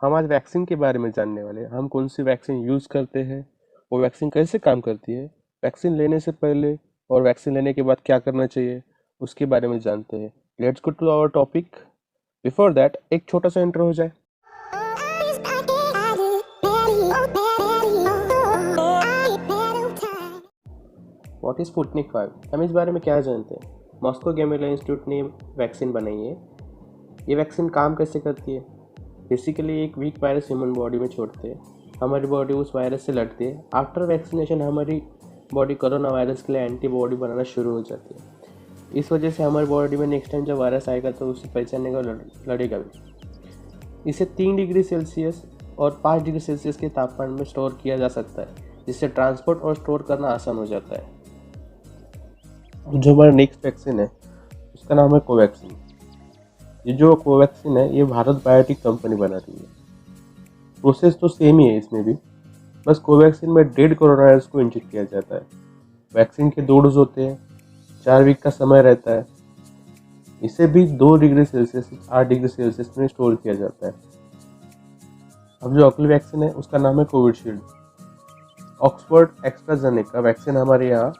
हम आज वैक्सीन के बारे में जानने वाले हैं। हम कौन सी वैक्सीन यूज़ करते हैं, वो वैक्सीन कैसे काम करती है, वैक्सीन लेने से पहले और वैक्सीन लेने के बाद क्या करना चाहिए, उसके बारे में जानते हैं। Let's go to our topic. Before that एक छोटा सा इंट्रो हो जाए। What is Sputnik 5? हम इस बारे में क्या जानते हैं? मॉस्को गेमेला इंस्टीट्यूट ने वैक्सीन बनाई है। ये वैक्सीन काम कैसे करती है? बेसिकली एक वीक वायरस ह्यूमन बॉडी में छोड़ते हैं, हमारी बॉडी उस वायरस से लड़ती है। आफ्टर वैक्सीनेशन हमारी बॉडी कोरोना वायरस के लिए एंटीबॉडी बनाना शुरू हो जाती है। इस वजह से हमारी बॉडी में नेक्स्ट टाइम जब वायरस आएगा तो उसे पहचानने का लड़ेगा भी। इसे 3 डिग्री सेल्सियस और 5 डिग्री सेल्सियस के तापमान में स्टोर किया जा सकता है, जिससे ट्रांसपोर्ट और स्टोर करना आसान हो जाता है। और जो हमारा नेक्स्ट वैक्सीन है उसका नाम है कोवैक्सीन। ये जो कोवैक्सीन है ये भारत बायोटेक कंपनी बना रही है। प्रोसेस तो सेम ही है इसमें भी, बस कोवैक्सीन में डेड कोरोना वायरस को इंजेक्ट किया जाता है। वैक्सीन के 2 डोज होते हैं, 4 वीक का समय रहता है। इसे भी 2 डिग्री सेल्सियस 8 डिग्री सेल्सियस में स्टोर किया जाता है। अब जो अगली वैक्सीन है उसका नाम है कोविशील्ड। ऑक्सफोर्ड एस्ट्राजेनेका वैक्सीन हमारे यहाँ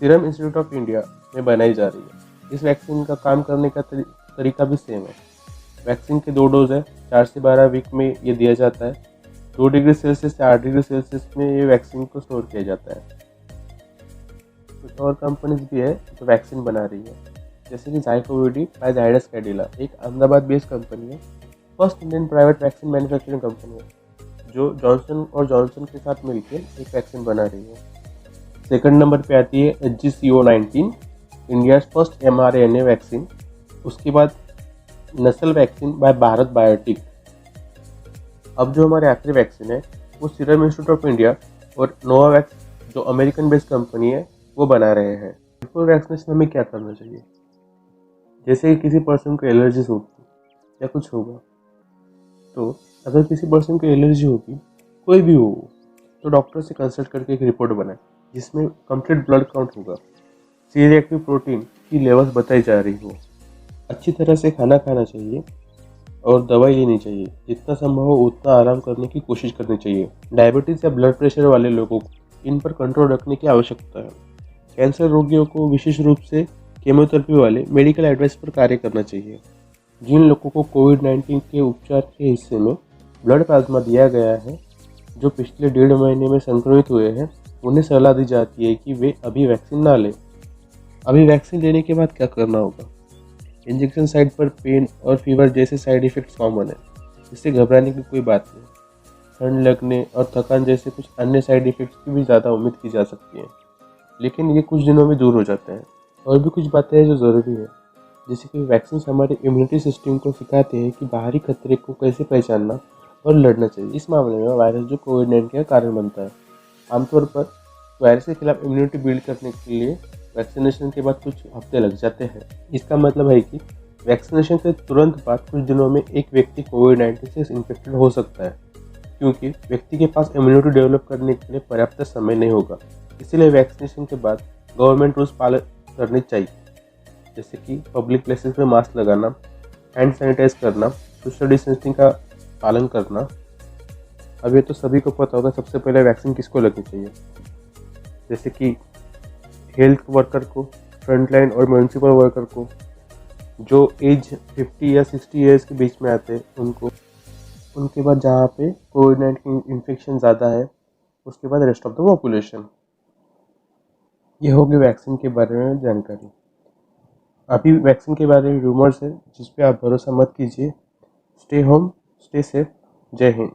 सीरम इंस्टीट्यूट ऑफ इंडिया में बनाई जा रही है। इस वैक्सीन का काम करने का तरीका भी सेम है। वैक्सीन के 2 डोज है, 4 से 12 वीक में ये दिया जाता है। 2 डिग्री सेल्सियस से 8 डिग्री सेल्सियस में ये वैक्सीन को स्टोर किया जाता है। कुछ और कंपनीज भी है जो वैक्सीन बना रही है, जैसे कि ज़ाइकोविडी बाय जायडस कैडिला, एक अहमदाबाद बेस्ड कंपनी है। First Indian private vaccine manufacturing company है जो जॉनसन और जॉनसन के साथ मिलकर एक वैक्सीन बना रही है। सेकंड नंबर पे आती है HGCO19, India first mRNA vaccine. उसके बाद नस्ल वैक्सीन बाय भारत बायोटेक। अब जो हमारे आखिरी वैक्सीन है वो सीरम इंस्टीट्यूट ऑफ इंडिया और नोवावैक्स जो अमेरिकन बेस्ड कंपनी है वो बना रहे हैं। बिफोर वैक्सीनेशन हमें क्या करना चाहिए? जैसे कि किसी पर्सन को एलर्जीज होगी या कुछ होगा, तो अगर किसी पर्सन को एलर्जी होगी, कोई भी हो, तो डॉक्टर से कंसल्ट करके एक रिपोर्ट बनाए जिसमें कंप्लीट ब्लड काउंट होगा, सी रिएक्टिव प्रोटीन की लेवल्स बताई जा रही हो। अच्छी तरह से खाना खाना चाहिए और दवाई लेनी चाहिए। जितना संभव हो उतना आराम करने की कोशिश करनी चाहिए। डायबिटीज़ या ब्लड प्रेशर वाले लोगों को इन पर कंट्रोल रखने की आवश्यकता है। कैंसर रोगियों को विशेष रूप से केमोथेरेपी वाले मेडिकल एडवाइस पर कार्य करना चाहिए। जिन लोगों को कोविड-19 के उपचार के हिस्से में ब्लड प्लाज्मा दिया गया है, जो पिछले 1.5 महीने में संक्रमित हुए हैं, उन्हें सलाह दी जाती है कि वे अभी वैक्सीन ना लें। अभी वैक्सीन लेने के बाद क्या करना होगा? इंजेक्शन साइट पर पेन और फीवर जैसे साइड इफ़ेक्ट्स कॉमन है, इससे घबराने की कोई बात नहीं। ठंड लगने और थकान जैसे कुछ अन्य साइड इफ़ेक्ट्स की भी ज़्यादा उम्मीद की जा सकती है, लेकिन ये कुछ दिनों में दूर हो जाते हैं। और भी कुछ बातें हैं जो ज़रूरी है, जैसे कि वैक्सीन हमारे इम्यूनिटी सिस्टम को सिखाते हैं कि बाहरी खतरे को कैसे पहचानना और लड़ना चाहिए। इस मामले में वायरस जो कोविड-19 का कारण बनता है, आमतौर पर वायरस के खिलाफ इम्यूनिटी बिल्ड करने के लिए वैक्सीनेशन के बाद कुछ हफ्ते लग जाते हैं। इसका मतलब है कि वैक्सीनेशन के तुरंत बाद कुछ दिनों में एक व्यक्ति कोविड-19 से इन्फेक्टेड हो सकता है, क्योंकि व्यक्ति के पास इम्यूनिटी डेवलप करने के लिए पर्याप्त समय नहीं होगा। इसीलिए वैक्सीनेशन के बाद गवर्नमेंट रूल्स पालन करने चाहिए, जैसे कि पब्लिक प्लेसेस में मास्क लगाना, हैंड सैनिटाइज करना, सोशल डिस्टेंसिंग का पालन करना। अब ये तो सभी को पता होगा सबसे पहले वैक्सीन किसको लगनी चाहिए, जैसे कि हेल्थ वर्कर को, फ्रंटलाइन और म्यूनिसिपल वर्कर को, जो एज 50 या 60 ईयर्स के बीच में आते हैं उनको, उनके बाद जहाँ पे कोविड-19 इन्फेक्शन ज़्यादा है, उसके बाद रेस्ट ऑफ द पॉपुलेशन। ये होगी वैक्सीन के बारे में जानकारी। अभी वैक्सीन के बारे में रूमर्स है जिस पे आप भरोसा मत कीजिए। Stay home, stay safe. जय हिंद।